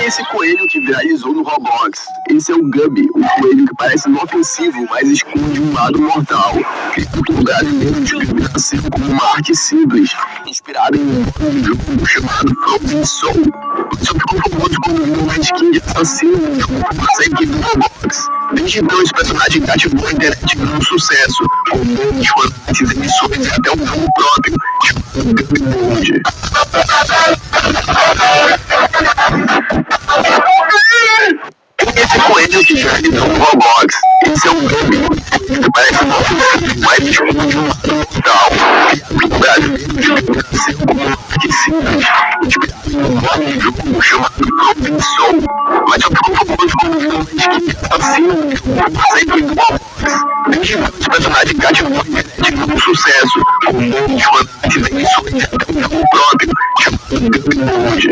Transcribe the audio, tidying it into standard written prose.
esse coelho que viralizou no Roblox? Esse é o Gubby, um coelho que parece inofensivo, mas esconde um lado mortal. Criado brasileiro de iluminação como uma arte simples, inspirada em um jogo chamado Frozen Soul. Só ficou famoso como uma skin de assassino junto com a equipe do Roblox. Desde então, esse personagem cativou a internet e virou um sucesso, com memes, fanarts, emissões e até um jogo próprio, chamado Gubby Gold. Esse coelho que viralizou no Roblox, esse é um Gubby, que parece uma ofensiva, mas esconde um lado mortal. Criado brasileiro de iluminação como uma arte simples, inspirado em um jogo chamado Frozen Soul. Mas só ficou famoso como uma skin de assassino junto com a equipe do Roblox. Desde então, esse personagem cativou a internet e virou um sucesso, com memes, fanarts, emissões e até um jogo próprio, chamado Gubby Gold.